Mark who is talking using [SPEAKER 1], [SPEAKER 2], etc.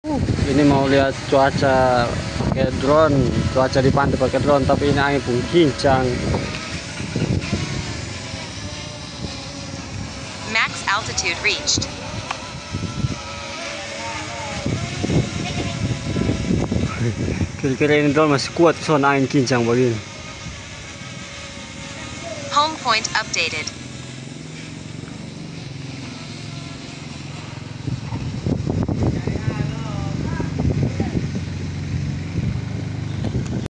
[SPEAKER 1] Ini mau lihat cuaca pakai drone, cuaca di pantai pakai drone, tapi ini angin pun kencang.
[SPEAKER 2] Max altitude reached.
[SPEAKER 1] Kira-kira ini drone masih kuat soal angin kencang begini.
[SPEAKER 2] Home point updated.